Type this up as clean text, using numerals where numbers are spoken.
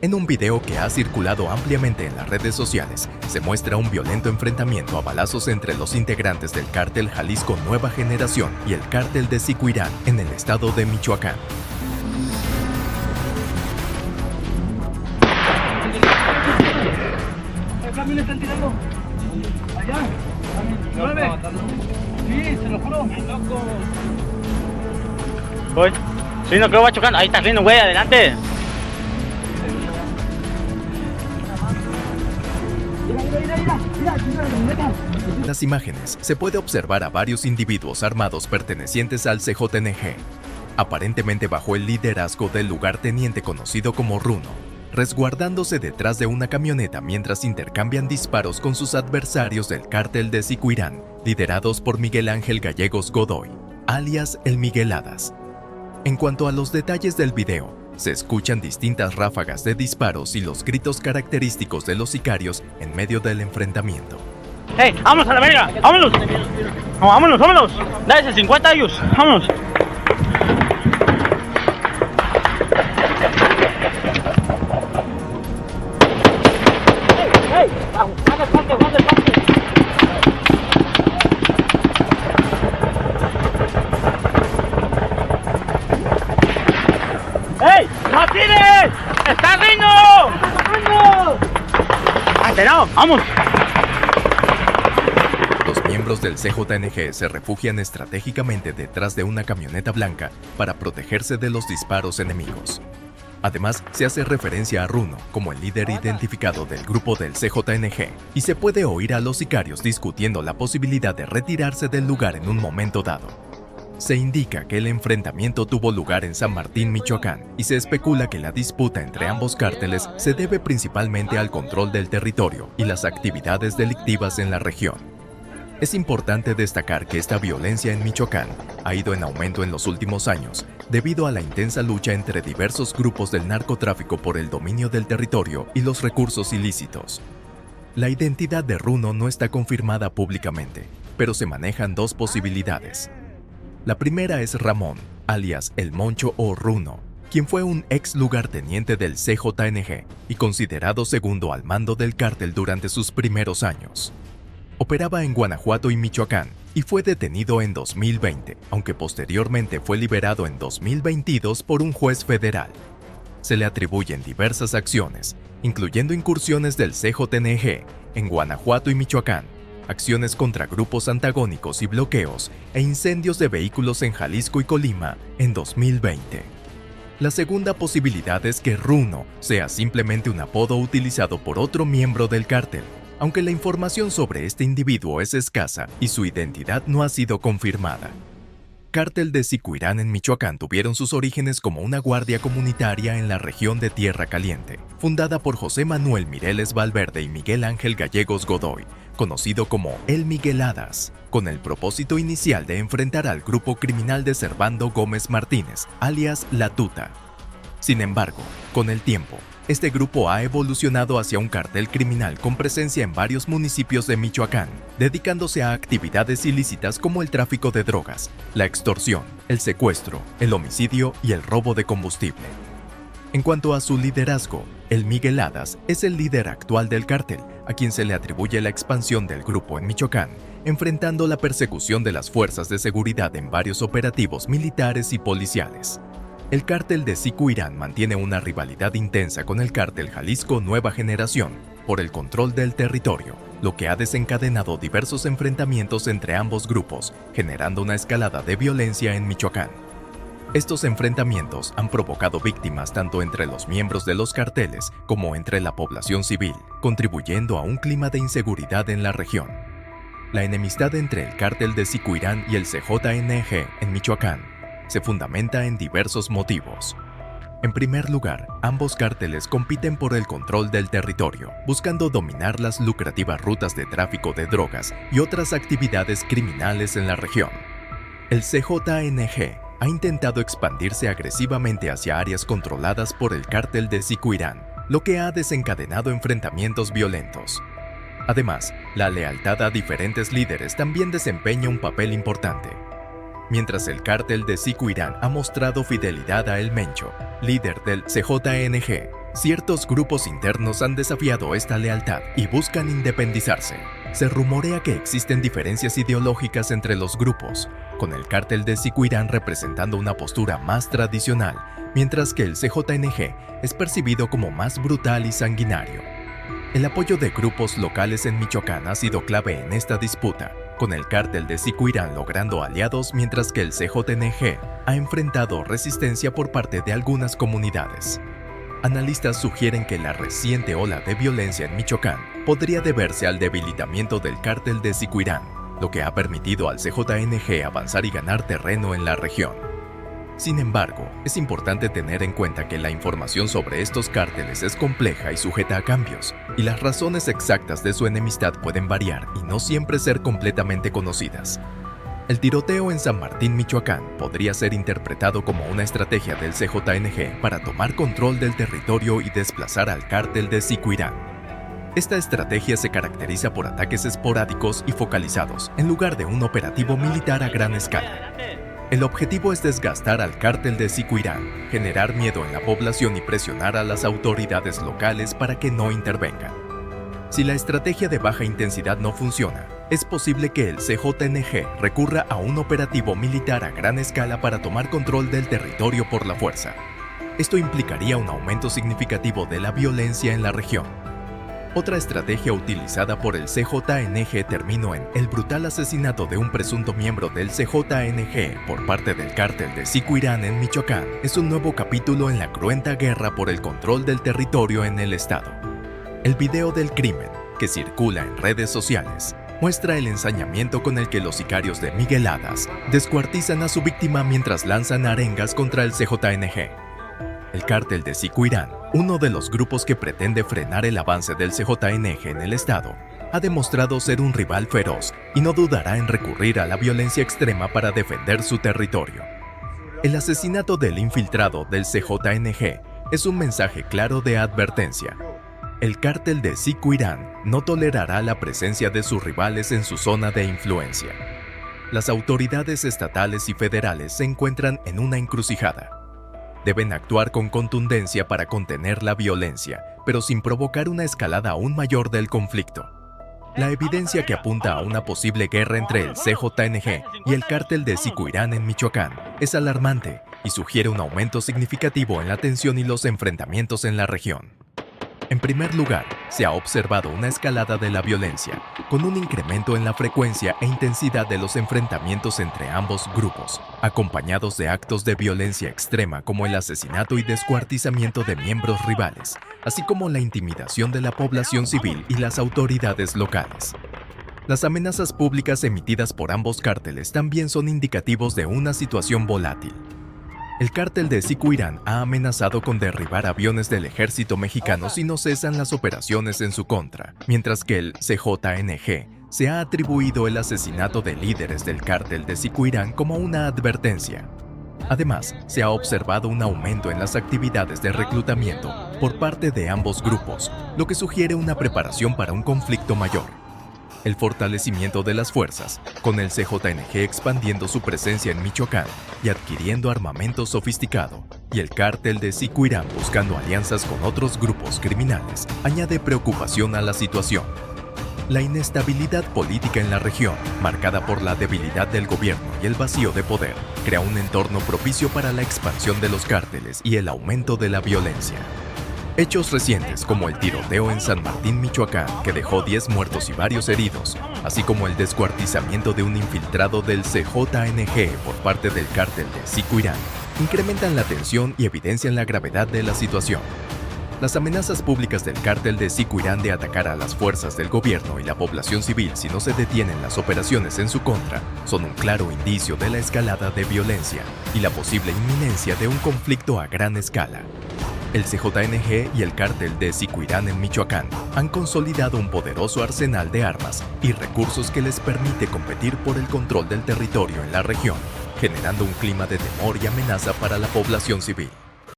En un video que ha circulado ampliamente en las redes sociales, se muestra un violento enfrentamiento a balazos entre los integrantes del cártel Jalisco Nueva Generación y el cártel de Zicuirán en el estado de Michoacán. Acá me le están tirando. Allá. 9. Sí, se lo juro. Loco. Voy. Sí, no creo que va chocando. Ahí está saliendo, güey, adelante. En las imágenes se puede observar a varios individuos armados pertenecientes al CJNG, aparentemente bajo el liderazgo del lugarteniente conocido como Runo, resguardándose detrás de una camioneta mientras intercambian disparos con sus adversarios del cártel de Zicuirán, liderados por Miguel Ángel Gallegos Godoy, alias El Migueladas. En cuanto a los detalles del video, se escuchan distintas ráfagas de disparos y los gritos característicos de los sicarios en medio del enfrentamiento. ¡Hey! ¡Vámonos a la verga! ¡Vámonos! No, ¡vámonos, vámonos! ¡Dale 50 ellos! ¡Vámonos! ¡Hey! ¡Ey! ¡No tires! ¡Está riendo! ¡No! ¡Vamos! Los miembros del CJNG se refugian estratégicamente detrás de una camioneta blanca para protegerse de los disparos enemigos. Además, se hace referencia a Runo como el líder identificado del grupo del CJNG y se puede oír a los sicarios discutiendo la posibilidad de retirarse del lugar en un momento dado. Se indica que el enfrentamiento tuvo lugar en San Martín, Michoacán, y se especula que la disputa entre ambos cárteles se debe principalmente al control del territorio y las actividades delictivas en la región. Es importante destacar que esta violencia en Michoacán ha ido en aumento en los últimos años debido a la intensa lucha entre diversos grupos del narcotráfico por el dominio del territorio y los recursos ilícitos. La identidad de Runo no está confirmada públicamente, pero se manejan dos posibilidades. La primera es Ramón, alias El Moncho o Runo, quien fue un ex lugarteniente del CJNG y considerado segundo al mando del cártel durante sus primeros años. Operaba en Guanajuato y Michoacán y fue detenido en 2020, aunque posteriormente fue liberado en 2022 por un juez federal. Se le atribuyen diversas acciones, incluyendo incursiones del CJNG en Guanajuato y Michoacán, acciones contra grupos antagónicos y bloqueos e incendios de vehículos en Jalisco y Colima en 2020. La segunda posibilidad es que Runo sea simplemente un apodo utilizado por otro miembro del cártel, aunque la información sobre este individuo es escasa y su identidad no ha sido confirmada. Cártel de Zicuirán en Michoacán tuvieron sus orígenes como una guardia comunitaria en la región de Tierra Caliente, fundada por José Manuel Mireles Valverde y Miguel Ángel Gallegos Godoy, conocido como El Migueladas, con el propósito inicial de enfrentar al grupo criminal de Servando Gómez Martínez, alias La Tuta. Sin embargo, con el tiempo, este grupo ha evolucionado hacia un cartel criminal con presencia en varios municipios de Michoacán, dedicándose a actividades ilícitas como el tráfico de drogas, la extorsión, el secuestro, el homicidio y el robo de combustible. En cuanto a su liderazgo, El Migueladas es el líder actual del cártel, a quien se le atribuye la expansión del grupo en Michoacán, enfrentando la persecución de las fuerzas de seguridad en varios operativos militares y policiales. El cártel de Zicuirán mantiene una rivalidad intensa con el cártel Jalisco Nueva Generación por el control del territorio, lo que ha desencadenado diversos enfrentamientos entre ambos grupos, generando una escalada de violencia en Michoacán. Estos enfrentamientos han provocado víctimas tanto entre los miembros de los carteles como entre la población civil, contribuyendo a un clima de inseguridad en la región. La enemistad entre el cártel de Zicuirán y el CJNG en Michoacán se fundamenta en diversos motivos. En primer lugar, ambos cárteles compiten por el control del territorio, buscando dominar las lucrativas rutas de tráfico de drogas y otras actividades criminales en la región. El CJNG ha intentado expandirse agresivamente hacia áreas controladas por el cártel de Zicuirán, lo que ha desencadenado enfrentamientos violentos. Además, la lealtad a diferentes líderes también desempeña un papel importante. Mientras el cártel de Zicuirán ha mostrado fidelidad a El Mencho, líder del CJNG, Ciertos grupos internos han desafiado esta lealtad y buscan independizarse. Se rumorea que existen diferencias ideológicas entre los grupos, con el cártel de Sicuirán representando una postura más tradicional, mientras que el CJNG es percibido como más brutal y sanguinario. El apoyo de grupos locales en Michoacán ha sido clave en esta disputa, con el cártel de Sicuirán logrando aliados mientras que el CJNG ha enfrentado resistencia por parte de algunas comunidades. Analistas sugieren que la reciente ola de violencia en Michoacán podría deberse al debilitamiento del cártel de Sicuirán, lo que ha permitido al CJNG avanzar y ganar terreno en la región. Sin embargo, es importante tener en cuenta que la información sobre estos cárteles es compleja y sujeta a cambios, y las razones exactas de su enemistad pueden variar y no siempre ser completamente conocidas. El tiroteo en San Martín, Michoacán, podría ser interpretado como una estrategia del CJNG para tomar control del territorio y desplazar al cártel de Sicuirán. Esta estrategia se caracteriza por ataques esporádicos y focalizados, en lugar de un operativo militar a gran escala. El objetivo es desgastar al cártel de Sicuirán, generar miedo en la población y presionar a las autoridades locales para que no intervengan. Si la estrategia de baja intensidad no funciona, es posible que el CJNG recurra a un operativo militar a gran escala para tomar control del territorio por la fuerza. Esto implicaría un aumento significativo de la violencia en la región. Otra estrategia utilizada por el CJNG terminó en el brutal asesinato de un presunto miembro del CJNG por parte del cártel de Sicuirán en Michoacán. Es un nuevo capítulo en la cruenta guerra por el control del territorio en el estado. El video del crimen, que circula en redes sociales, muestra el ensañamiento con el que los sicarios de Migueladas descuartizan a su víctima mientras lanzan arengas contra el CJNG. El cártel de Sicuirán, uno de los grupos que pretende frenar el avance del CJNG en el estado, ha demostrado ser un rival feroz y no dudará en recurrir a la violencia extrema para defender su territorio. El asesinato del infiltrado del CJNG es un mensaje claro de advertencia. El cártel de Sicuirán no tolerará la presencia de sus rivales en su zona de influencia. Las autoridades estatales y federales se encuentran en una encrucijada. Deben actuar con contundencia para contener la violencia, pero sin provocar una escalada aún mayor del conflicto. La evidencia que apunta a una posible guerra entre el CJNG y el cártel de Sicuirán en Michoacán es alarmante y sugiere un aumento significativo en la tensión y los enfrentamientos en la región. En primer lugar, se ha observado una escalada de la violencia, con un incremento en la frecuencia e intensidad de los enfrentamientos entre ambos grupos, acompañados de actos de violencia extrema como el asesinato y descuartizamiento de miembros rivales, así como la intimidación de la población civil y las autoridades locales. Las amenazas públicas emitidas por ambos cárteles también son indicativos de una situación volátil. El cártel de Sicuirán ha amenazado con derribar aviones del ejército mexicano si no cesan las operaciones en su contra, mientras que el CJNG se ha atribuido el asesinato de líderes del cártel de Sicuirán como una advertencia. Además, se ha observado un aumento en las actividades de reclutamiento por parte de ambos grupos, lo que sugiere una preparación para un conflicto mayor. El fortalecimiento de las fuerzas, con el CJNG expandiendo su presencia en Michoacán y adquiriendo armamento sofisticado, y el cártel de Sicuirán buscando alianzas con otros grupos criminales, añade preocupación a la situación. La inestabilidad política en la región, marcada por la debilidad del gobierno y el vacío de poder, crea un entorno propicio para la expansión de los cárteles y el aumento de la violencia. Hechos recientes como el tiroteo en San Martín, Michoacán, que dejó 10 muertos y varios heridos, así como el descuartizamiento de un infiltrado del CJNG por parte del cártel de Sicuirán, incrementan la tensión y evidencian la gravedad de la situación. Las amenazas públicas del cártel de Sicuirán de atacar a las fuerzas del gobierno y la población civil si no se detienen las operaciones en su contra son un claro indicio de la escalada de violencia y la posible inminencia de un conflicto a gran escala. El CJNG y el cártel de Sicuirán en Michoacán han consolidado un poderoso arsenal de armas y recursos que les permite competir por el control del territorio en la región, generando un clima de temor y amenaza para la población civil.